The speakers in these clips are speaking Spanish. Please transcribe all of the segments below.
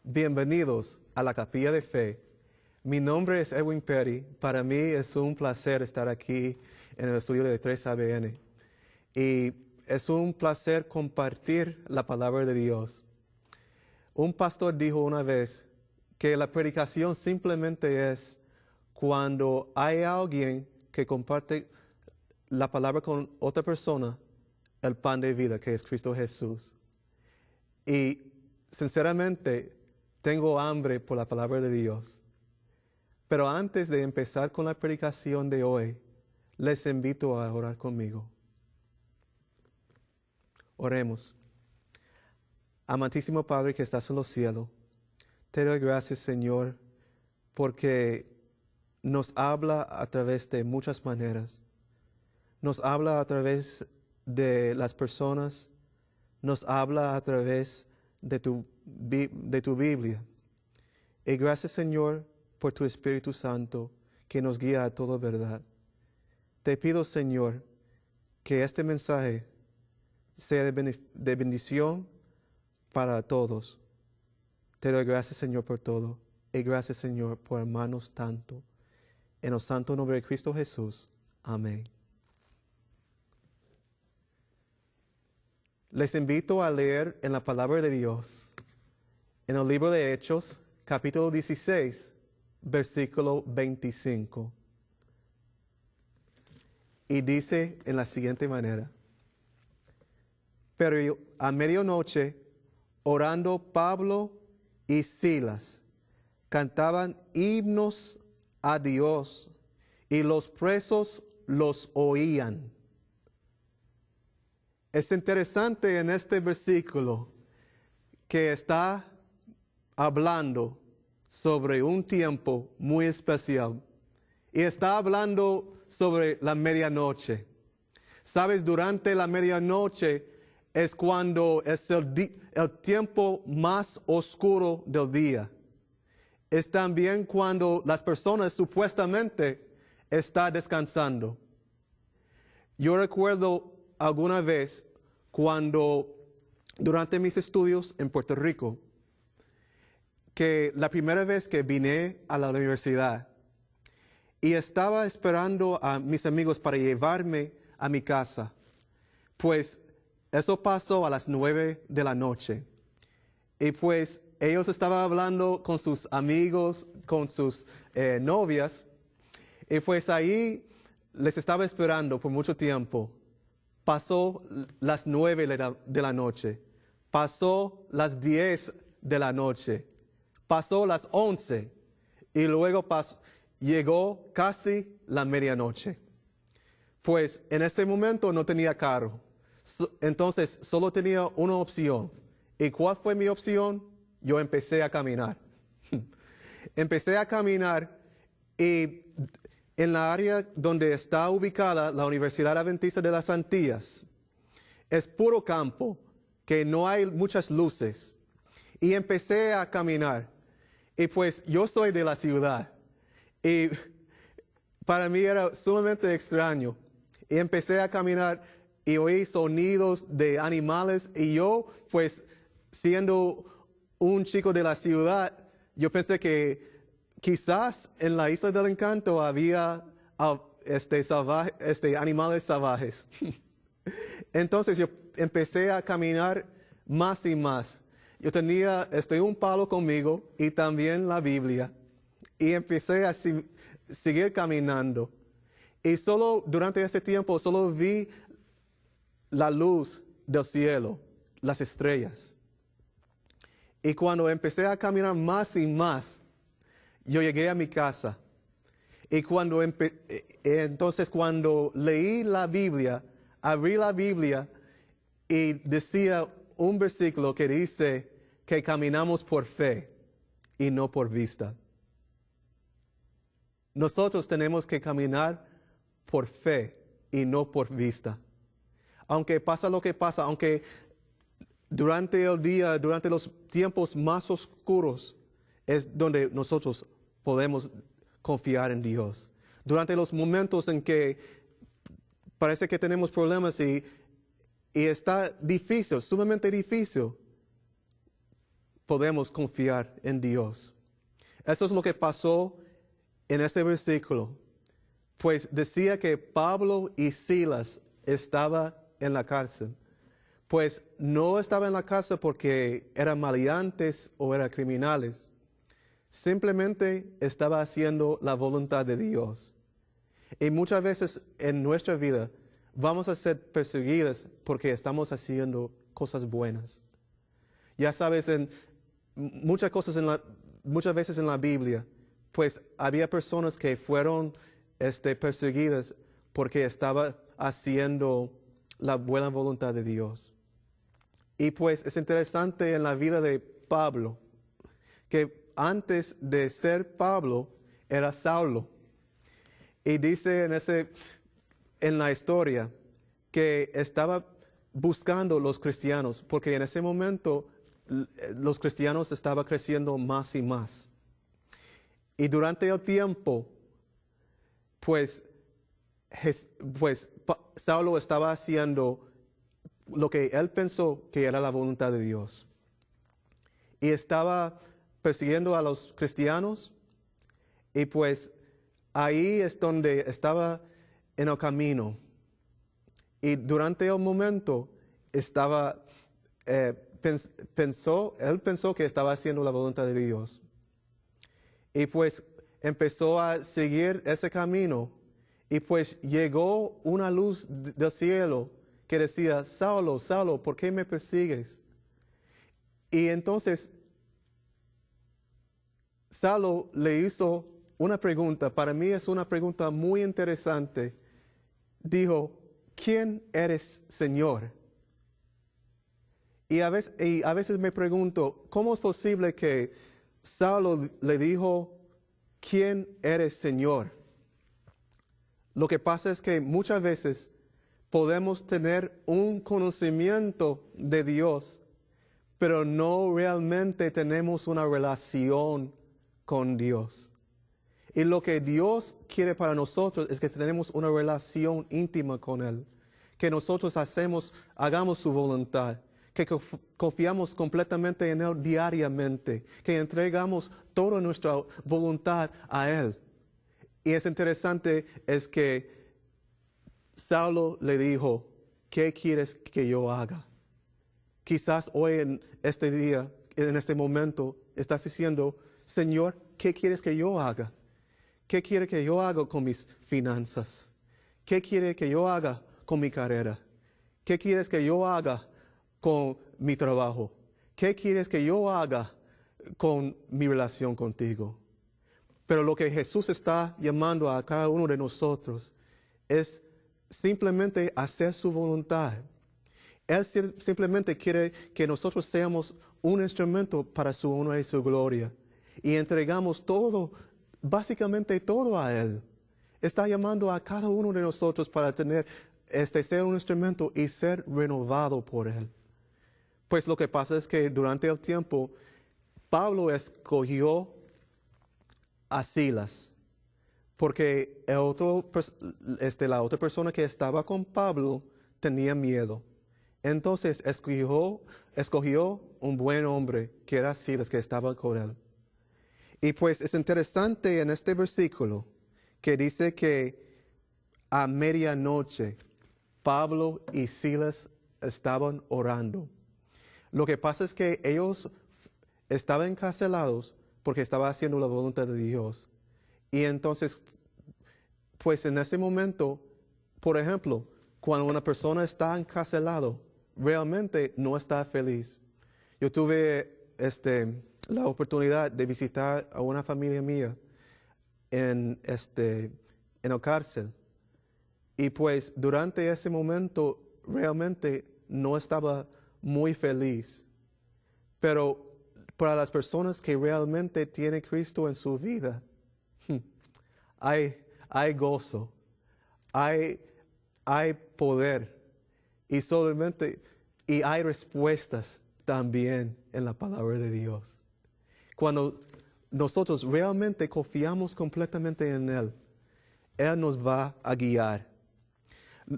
Bienvenidos a la Capilla de Fe. Mi nombre es Edwin Perry. Para mí es un placer estar aquí en el estudio de 3ABN. Y es un placer compartir la palabra de Dios. Un pastor dijo una vez que la predicación simplemente es cuando hay alguien que comparte la palabra con otra persona, el pan de vida, que es Cristo Jesús. Y sinceramente, tengo hambre por la palabra de Dios. Pero antes de empezar con la predicación de hoy, les invito a orar conmigo. Oremos. Amantísimo Padre que estás en los cielos, te doy gracias, Señor, porque nos habla a través de muchas maneras. Nos habla a través de las personas, nos habla a través de tu Biblia. Y gracias, Señor, por tu Espíritu Santo que nos guía a toda verdad. Te pido, Señor, que este mensaje sea de bendición para todos. Te doy gracias, Señor, por todo. Y gracias, Señor, por amarnos tanto. En el santo nombre de Cristo Jesús. Amén. Les invito a leer en la palabra de Dios, en el libro de Hechos, capítulo 16, versículo 25. Y dice en la siguiente manera: Pero a medianoche, orando Pablo y Silas, cantaban himnos a Dios, y los presos los oían. Es interesante en este versículo que está hablando sobre un tiempo muy especial. Y está hablando sobre la medianoche. Sabes, durante la medianoche es cuando es el tiempo más oscuro del día. Es también cuando las personas supuestamente están descansando. Yo recuerdo alguna vez cuando, durante mis estudios en Puerto Rico, que la primera vez que vine a la universidad y estaba esperando a mis amigos para llevarme a mi casa, pues eso pasó a las 9 de la noche. Y pues ellos estaban hablando con sus amigos, con sus novias, y pues ahí les estaba esperando por mucho tiempo. Pasó las 9 de la noche, pasó las 10 de la noche, pasó las 11 y luego llegó casi la medianoche. Pues en ese momento no tenía carro, entonces solo tenía una opción. ¿Y cuál fue mi opción? Yo empecé a caminar. Empecé a caminar y en la área donde está ubicada la Universidad Adventista de las Antillas, es puro campo, que no hay muchas luces. Y empecé a caminar. Y pues yo soy de la ciudad. Y para mí era sumamente extraño. Y empecé a caminar y oí sonidos de animales. Y yo, pues, siendo un chico de la ciudad, yo pensé que quizás en la Isla del Encanto había animales salvajes. Entonces yo empecé a caminar más y más. Yo tenía un palo conmigo y también la Biblia. Y empecé a seguir caminando. Y solo durante ese tiempo solo vi la luz del cielo, las estrellas. Y cuando empecé a caminar más y más, yo llegué a mi casa. Y entonces cuando leí la Biblia, abrí la Biblia y decía un versículo que dice que caminamos por fe y no por vista. Nosotros tenemos que caminar por fe y no por vista. Aunque pasa lo que pasa, aunque durante el día, durante los tiempos más oscuros, es donde nosotros podemos confiar en Dios. Durante los momentos en que parece que tenemos problemas y está difícil, sumamente difícil, podemos confiar en Dios. Eso es lo que pasó en este versículo. Pues decía que Pablo y Silas estaban en la cárcel. Pues no estaban en la cárcel porque eran maleantes o eran criminales. Simplemente estaba haciendo la voluntad de Dios. Y muchas veces en nuestra vida vamos a ser perseguidos porque estamos haciendo cosas buenas. Ya sabes, muchas veces en la Biblia, pues había personas que fueron perseguidas porque estaban haciendo la buena voluntad de Dios. Y pues es interesante en la vida de Pablo, que antes de ser Pablo era Saulo. Y dice en la historia que estaba buscando los cristianos, porque en ese momento los cristianos estaban creciendo más y más. Y durante el tiempo, pues Saulo estaba haciendo lo que él pensó que era la voluntad de Dios. Y estaba persiguiendo a los cristianos, y pues ahí es donde estaba en el camino. Y durante el momento él pensó que estaba haciendo la voluntad de Dios. Y pues empezó a seguir ese camino. Y pues llegó una luz del cielo que decía: Saulo, Saulo, ¿por qué me persigues? Y entonces Saulo le hizo una pregunta. Para mí es una pregunta muy interesante. Dijo: ¿quién eres, Señor? Y a veces me pregunto, ¿cómo es posible que Saulo le dijo: ¿quién eres, Señor? Lo que pasa es que muchas veces podemos tener un conocimiento de Dios, pero no realmente tenemos una relación con Dios. Y lo que Dios quiere para nosotros es que tenemos una relación íntima con Él, que nosotros hagamos su voluntad, que confiamos completamente en Él diariamente, que entregamos toda nuestra voluntad a Él. Y es interesante es que Saulo le dijo: ¿qué quieres que yo haga? Quizás hoy en este día, en este momento, estás diciendo: Señor, ¿qué quieres que yo haga? ¿Qué quiere que yo haga con mis finanzas? ¿Qué quiere que yo haga con mi carrera? ¿Qué quieres que yo haga con mi trabajo? ¿Qué quieres que yo haga con mi relación contigo? Pero lo que Jesús está llamando a cada uno de nosotros es simplemente hacer su voluntad. Él simplemente quiere que nosotros seamos un instrumento para su honra y su gloria. Y entregamos todo, básicamente todo a Él. Está llamando a cada uno de nosotros para ser un instrumento y ser renovado por Él. Pues lo que pasa es que durante el tiempo, Pablo escogió a Silas, porque la otra persona que estaba con Pablo tenía miedo. Entonces escogió un buen hombre, que era Silas, que estaba con él. Y pues es interesante en este versículo que dice que a medianoche Pablo y Silas estaban orando. Lo que pasa es que ellos estaban encarcelados porque estaban haciendo la voluntad de Dios. Y entonces, pues en ese momento, por ejemplo, cuando una persona está encarcelado, realmente no está feliz. Yo tuve la oportunidad de visitar a una familia mía en la cárcel. Y pues durante ese momento realmente no estaba muy feliz. Pero para las personas que realmente tienen Cristo en su vida, hay gozo, hay poder y hay respuestas también en la palabra de Dios. Cuando nosotros realmente confiamos completamente en Él, Él nos va a guiar.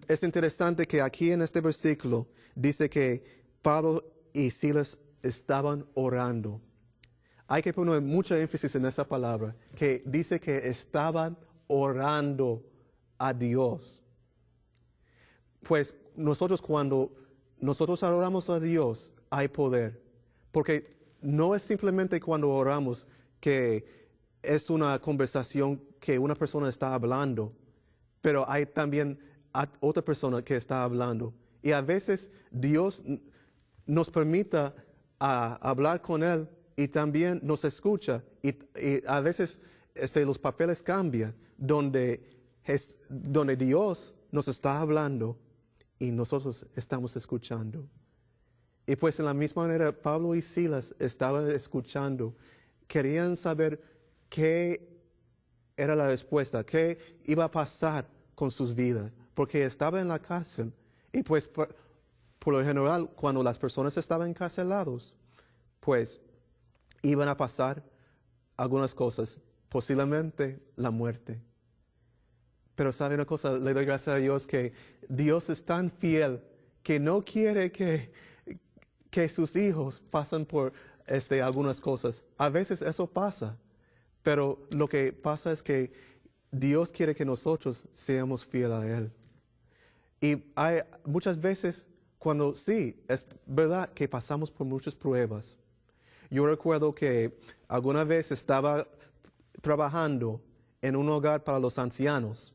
Es interesante que aquí en este versículo dice que Pablo y Silas estaban orando. Hay que poner mucho énfasis en esa palabra, que dice que estaban orando a Dios. Pues cuando nosotros oramos a Dios, hay poder. Porque no es simplemente cuando oramos que es una conversación que una persona está hablando, pero hay también otra persona que está hablando. Y a veces Dios nos permite hablar con Él y también nos escucha. Y a veces los papeles cambian, donde Dios nos está hablando y nosotros estamos escuchando. Y pues en la misma manera, Pablo y Silas estaban escuchando, querían saber qué era la respuesta, qué iba a pasar con sus vidas, porque estaba en la cárcel. Y pues por lo general, cuando las personas estaban encarcelados, pues iban a pasar algunas cosas, posiblemente la muerte. Pero ¿sabe una cosa? Le doy gracias a Dios que Dios es tan fiel que no quiere que sus hijos pasen por algunas cosas. A veces eso pasa, pero lo que pasa es que Dios quiere que nosotros seamos fieles a Él. Y hay muchas veces cuando sí, es verdad que pasamos por muchas pruebas. Yo recuerdo que alguna vez estaba trabajando en un hogar para los ancianos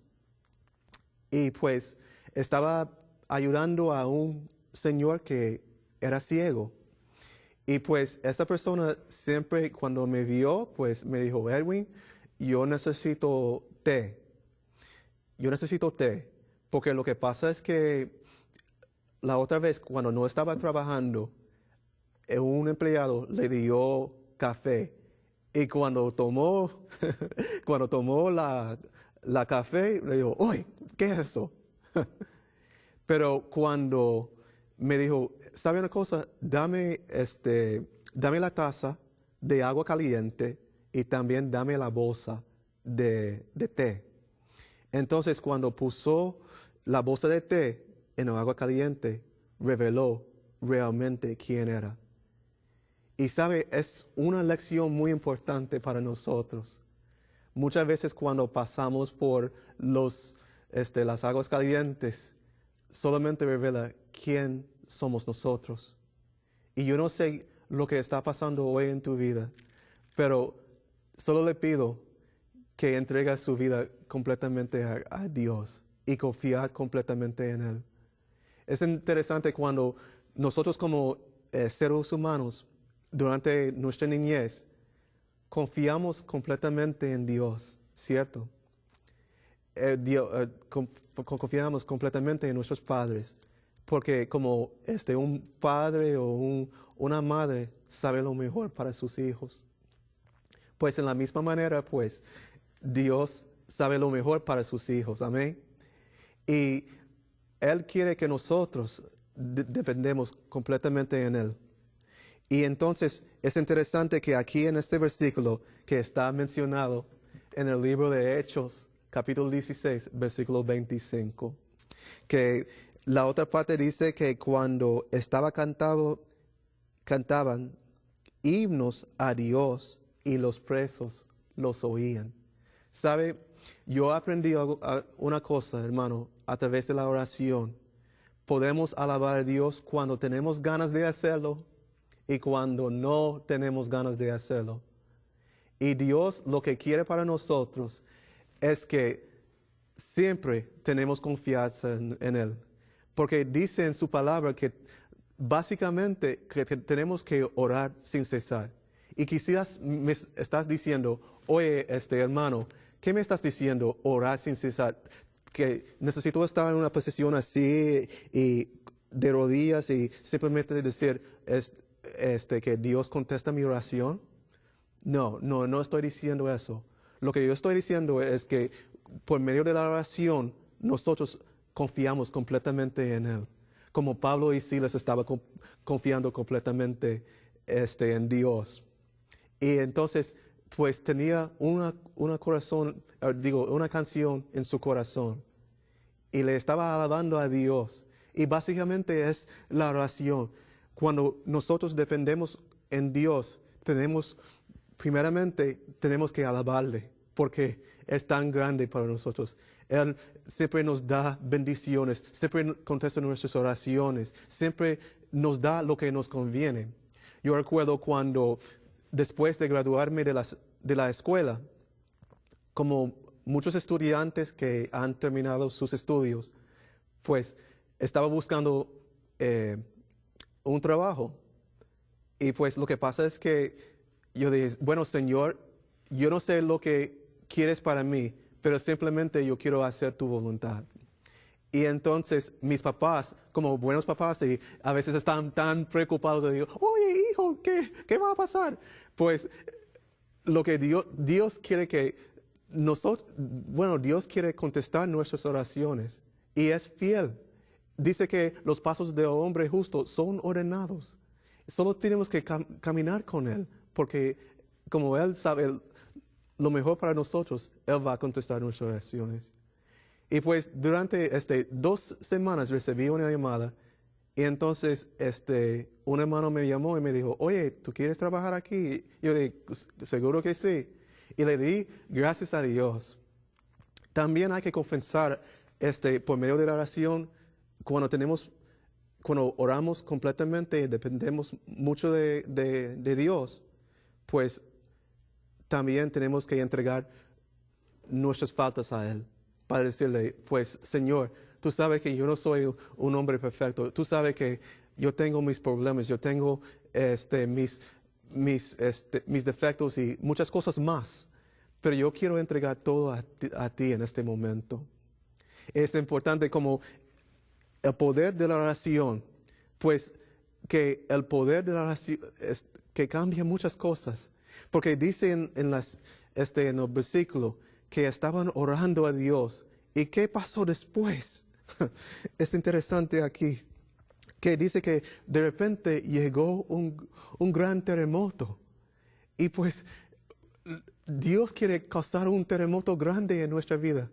y pues estaba ayudando a un señor que era ciego. Y pues esa persona siempre cuando me vio, pues me dijo, Edwin, yo necesito té. Porque lo que pasa es que la otra vez cuando no estaba trabajando, un empleado le dio café. Y cuando tomó la café, le dijo, ¡ay! ¿Qué es eso? Pero cuando me dijo, ¿sabe una cosa? Dame la taza de agua caliente y también dame la bolsa de té. Entonces, cuando puso la bolsa de té en el agua caliente, reveló realmente quién era. Y sabe, es una lección muy importante para nosotros. Muchas veces cuando pasamos por las aguas calientes, solamente revela quién somos nosotros. Y yo no sé lo que está pasando hoy en tu vida, pero solo le pido que entregue su vida completamente a Dios y confiar completamente en Él. Es interesante cuando nosotros como seres humanos, durante nuestra niñez, confiamos completamente en Dios, ¿cierto? Confiamos completamente en nuestros padres, porque como un padre o una madre sabe lo mejor para sus hijos. Pues en la misma manera, pues, Dios sabe lo mejor para sus hijos, amén. Y Él quiere que nosotros dependemos completamente en Él. Y entonces es interesante que aquí en este versículo que está mencionado en el libro de Hechos, capítulo 16, versículo 25, que la otra parte dice que cuando cantaban himnos a Dios y los presos los oían. ¿Sabe? Yo aprendí una cosa, hermano, a través de la oración. Podemos alabar a Dios cuando tenemos ganas de hacerlo y cuando no tenemos ganas de hacerlo. Y Dios lo que quiere para nosotros es que siempre tenemos confianza en Él. Porque dice en su palabra que básicamente que tenemos que orar sin cesar. Y quizás me estás diciendo, oye, hermano, ¿qué me estás diciendo? Orar sin cesar. Que necesito estar en una posición así y de rodillas y simplemente decir que Dios contesta mi oración. No estoy diciendo eso. Lo que yo estoy diciendo es que por medio de la oración nosotros confiamos completamente en Él. Como Pablo y Silas estaban confiando completamente en Dios. Y entonces, pues tenía una canción en su corazón. Y le estaba alabando a Dios. Y básicamente es la oración. Cuando nosotros dependemos en Dios, primeramente, tenemos que alabarle, porque es tan grande para nosotros. Él siempre nos da bendiciones, siempre contesta nuestras oraciones, siempre nos da lo que nos conviene. Yo recuerdo cuando, después de graduarme de la escuela, como muchos estudiantes que han terminado sus estudios, pues estaba buscando un trabajo. Y pues lo que pasa es que yo dije, bueno, Señor, yo no sé lo que quieres para mí, pero simplemente yo quiero hacer tu voluntad. Y entonces mis papás, como buenos papás, y a veces están tan preocupados, y digo, oye, hijo, ¿qué va a pasar? Pues lo que Dios quiere que Dios quiere contestar nuestras oraciones y es fiel. Dice que los pasos del hombre justo son ordenados. Solo tenemos que caminar con Él, porque como Él sabe lo mejor para nosotros, Él va a contestar nuestras oraciones. Y pues durante 2 semanas recibí una llamada y entonces un hermano me llamó y me dijo, oye, ¿tú quieres trabajar aquí? Y yo dije, seguro que sí. Y le di gracias a Dios. También hay que confesar por medio de la oración, cuando oramos completamente y dependemos mucho de Dios, pues también tenemos que entregar nuestras faltas a Él. Para decirle, pues, Señor, tú sabes que yo no soy un hombre perfecto. Tú sabes que yo tengo mis problemas, yo tengo mis defectos y muchas cosas más. Pero yo quiero entregar todo a ti en este momento. Es importante como el poder de la oración, pues que el poder de la oración que cambia muchas cosas. Porque dice en el versículo que estaban orando a Dios. ¿Y qué pasó después? Es interesante aquí, que dice que de repente llegó un gran terremoto. Y pues Dios quiere causar un terremoto grande en nuestra vida.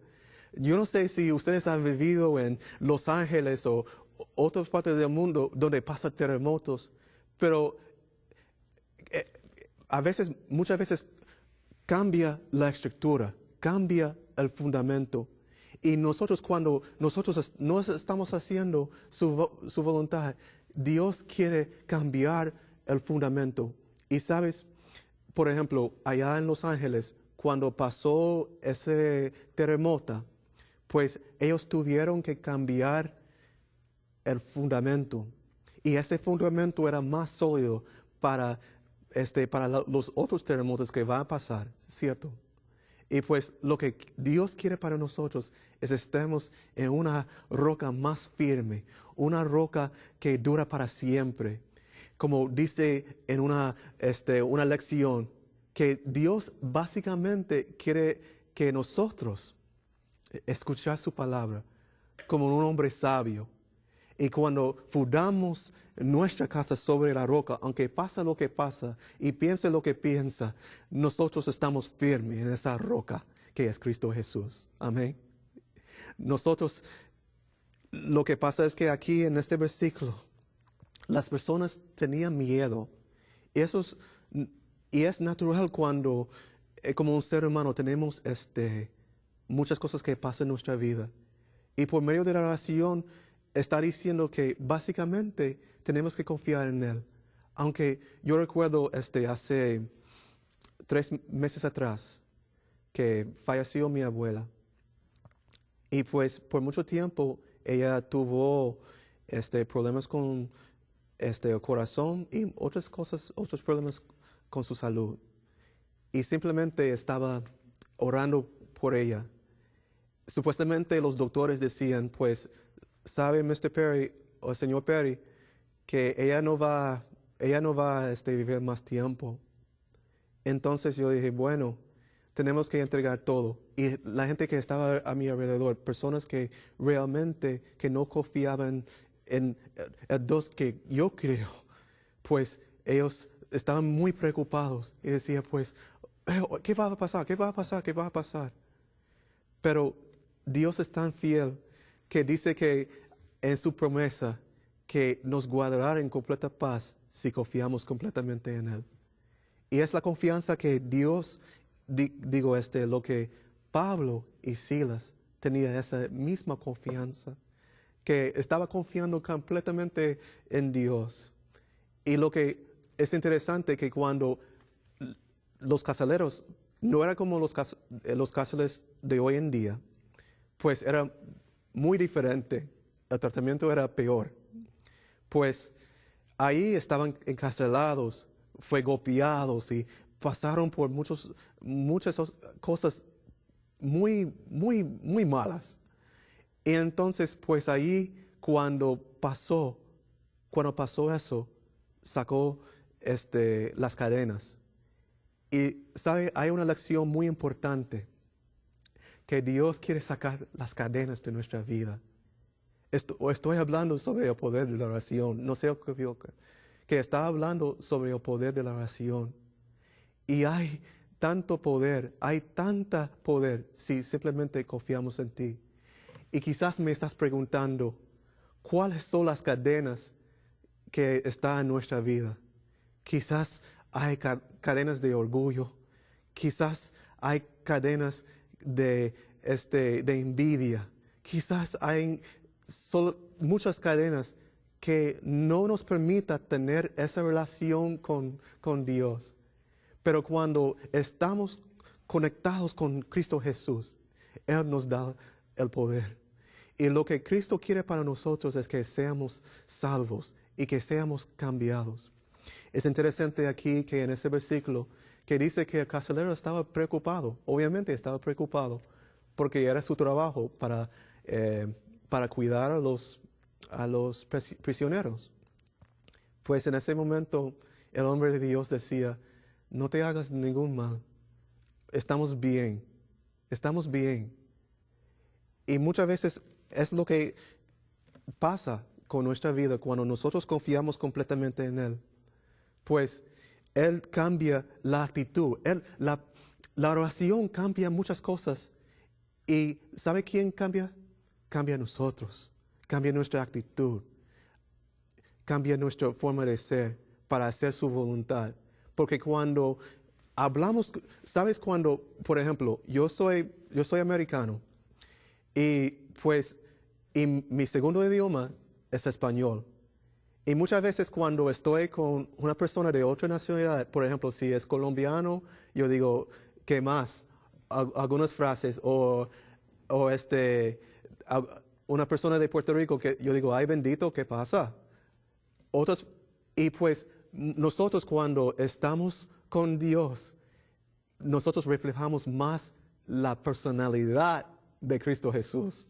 Yo no sé si ustedes han vivido en Los Ángeles o otras partes del mundo donde pasan terremotos, pero muchas veces cambia la estructura, cambia el fundamento. Y nosotros, cuando nosotros no estamos haciendo su voluntad, Dios quiere cambiar el fundamento. Y sabes, por ejemplo, allá en Los Ángeles, cuando pasó ese terremoto, pues ellos tuvieron que cambiar el fundamento. Y ese fundamento era más sólido para los otros terremotos que van a pasar, ¿cierto? Y pues lo que Dios quiere para nosotros es estemos en una roca más firme, una roca que dura para siempre. Como dice en una lección, que Dios básicamente quiere que nosotros escuchar su palabra como un hombre sabio. Y cuando fundamos nuestra casa sobre la roca, aunque pasa lo que pasa y piense lo que piensa, nosotros estamos firmes en esa roca que es Cristo Jesús. Amén. Nosotros, lo que pasa es que aquí en este versículo, las personas tenían miedo. Y es natural cuando, como un ser humano, tenemos muchas cosas que pasan en nuestra vida. Y por medio de la oración, está diciendo que básicamente tenemos que confiar en Él. Aunque yo recuerdo hace 3 meses atrás que falleció mi abuela. Y pues por mucho tiempo ella tuvo problemas con el corazón y otras cosas, otros problemas con su salud. Y simplemente estaba orando por ella. Supuestamente los doctores decían, pues, sabe Mr. Perry o señor Perry que ella no va a vivir más tiempo. Entonces yo dije, bueno, tenemos que entregar todo. Y la gente que estaba a mi alrededor, personas que realmente que no confiaban en el Dios que yo creo, pues ellos estaban muy preocupados y decían, pues, ¿qué va a pasar? ¿Qué va a pasar? ¿Qué va a pasar? Pero Dios es tan fiel que dice que en su promesa que nos guardará en completa paz si confiamos completamente en Él. Y es la confianza que Dios, lo que Pablo y Silas tenían esa misma confianza, que estaba confiando completamente en Dios. Y lo que es interesante que cuando los carceleros no eran como los cárceles de hoy en día, pues era muy diferente, el tratamiento era peor. Pues ahí estaban encarcelados, fue golpeados y pasaron por muchas cosas muy, muy, muy malas. Y entonces, pues ahí cuando pasó eso, sacó las cadenas. Y, ¿sabe? Hay una lección muy importante, que Dios quiere sacar las cadenas de nuestra vida. Estoy hablando sobre el poder de la oración, no sé que está hablando sobre el poder de la oración. Y hay tanto poder, hay tanta poder si simplemente confiamos en ti. Y quizás me estás preguntando, ¿cuáles son las cadenas que están en nuestra vida? Quizás hay cadenas de orgullo, quizás hay cadenas de envidia, quizás hay muchas cadenas que no nos permitan tener esa relación con Dios. Pero cuando estamos conectados con Cristo Jesús, Él nos da el poder. Y lo que Cristo quiere para nosotros es que seamos salvos y que seamos cambiados. Es interesante aquí que en ese versículo que dice que el carcelero estaba preocupado, obviamente estaba preocupado, porque era su trabajo para cuidar a los prisioneros. Pues en ese momento el hombre de Dios decía, no te hagas ningún mal, estamos bien. Y muchas veces es lo que pasa con nuestra vida cuando nosotros confiamos completamente en Él. Pues Él cambia la actitud, la oración cambia muchas cosas. ¿Y sabe quién cambia? Cambia nosotros, cambia nuestra actitud, cambia nuestra forma de ser para hacer su voluntad. Porque cuando hablamos, ¿sabes cuando, por ejemplo, yo soy americano y pues mi segundo idioma es español? Y muchas veces cuando estoy con una persona de otra nacionalidad, por ejemplo, si es colombiano, yo digo, ¿qué más? Algunas frases, una persona de Puerto Rico que yo digo, ay bendito, ¿qué pasa? Y pues nosotros cuando estamos con Dios, nosotros reflejamos más la personalidad de Cristo Jesús.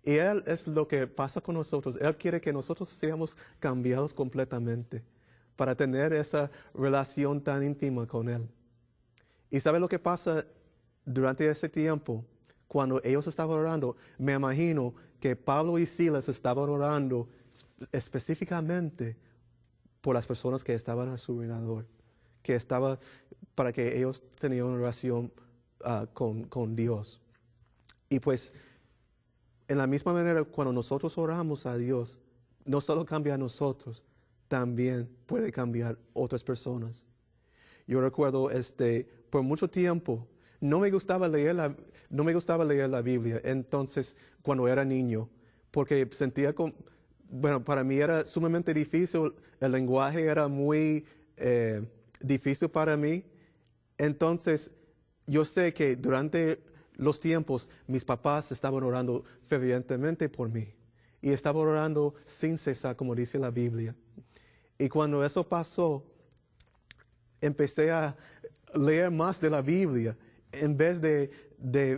Y Él es lo que pasa con nosotros. Él quiere que nosotros seamos cambiados completamente para tener esa relación tan íntima con Él. ¿Y sabe lo que pasa durante ese tiempo? Cuando ellos estaban orando, me imagino que Pablo y Silas estaban orando específicamente por las personas que estaban a su alrededor, para que ellos tenían una relación con Dios. Y pues, en la misma manera, cuando nosotros oramos a Dios, no solo cambia a nosotros, también puede cambiar otras personas. Yo recuerdo, por mucho tiempo, no me gustaba leer la Biblia, entonces, cuando era niño, porque sentía para mí era sumamente difícil, el lenguaje era muy difícil para mí. Entonces, yo sé que durante los tiempos, mis papás estaban orando fervientemente por mí. Y estaban orando sin cesar, como dice la Biblia. Y cuando eso pasó, empecé a leer más de la Biblia. En vez de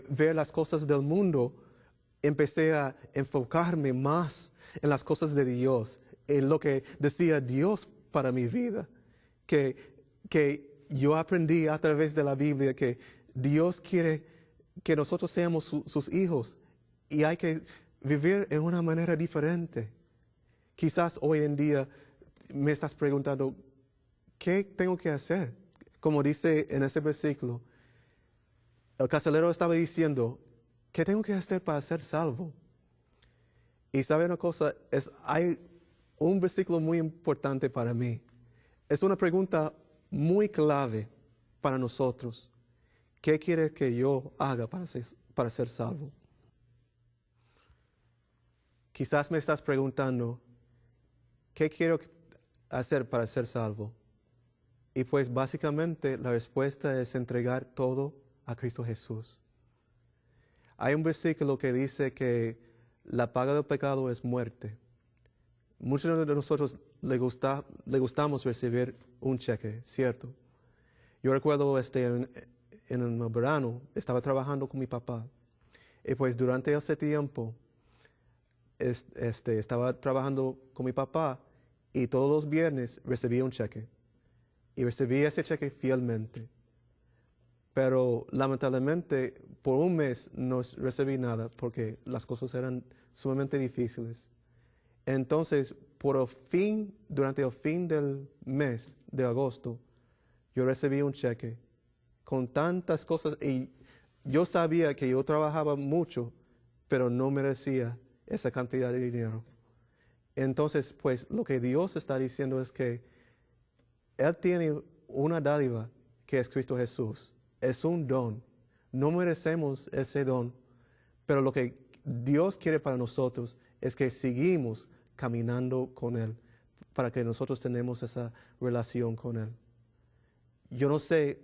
ver las cosas del mundo, empecé a enfocarme más en las cosas de Dios, en lo que decía Dios para mi vida. Que yo aprendí a través de la Biblia que Dios quiere que nosotros seamos sus hijos y hay que vivir en una manera diferente. Quizás hoy en día me estás preguntando, ¿qué tengo que hacer? Como dice en este versículo, el carcelero estaba diciendo, ¿qué tengo que hacer para ser salvo? Y sabe una cosa, hay un versículo muy importante para mí. Es una pregunta muy clave para nosotros. ¿Qué quiere que yo haga para ser salvo? Quizás me estás preguntando, ¿qué quiero hacer para ser salvo? Y pues básicamente la respuesta es entregar todo a Cristo Jesús. Hay un versículo que dice que la paga del pecado es muerte. Muchos de nosotros le gustamos recibir un cheque, ¿cierto? Yo recuerdo en el verano estaba trabajando con mi papá y pues durante ese tiempo estaba trabajando con mi papá y todos los viernes recibía un cheque y recibía ese cheque fielmente. Pero lamentablemente por un mes no recibí nada porque las cosas eran sumamente difíciles. Entonces, durante el fin del mes de agosto, yo recibí un cheque con tantas cosas y yo sabía que yo trabajaba mucho, pero no merecía esa cantidad de dinero. Entonces, pues lo que Dios está diciendo es que Él tiene una dádiva que es Cristo Jesús. Es un don. No merecemos ese don, pero lo que Dios quiere para nosotros es que seguimos caminando con Él, para que nosotros tenemos esa relación con Él. Yo no sé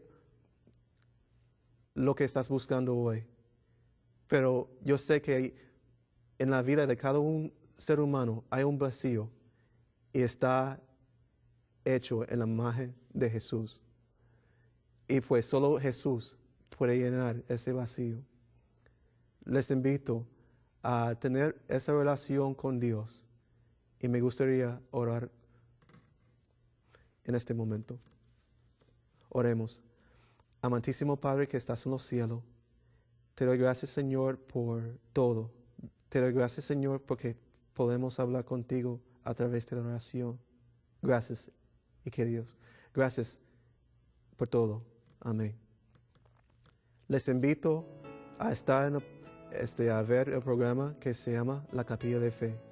lo que estás buscando hoy, pero yo sé que en la vida de cada un ser humano hay un vacío y está hecho en la imagen de Jesús. Y pues solo Jesús puede llenar ese vacío. Les invito a tener esa relación con Dios y me gustaría orar en este momento. Oremos. Amantísimo Padre que estás en los cielos, te doy gracias, Señor, por todo. Te doy gracias, Señor, porque podemos hablar contigo a través de la oración. Gracias, y que Dios. Gracias por todo. Amén. Les invito a estar a ver el programa que se llama La Capilla de Fe.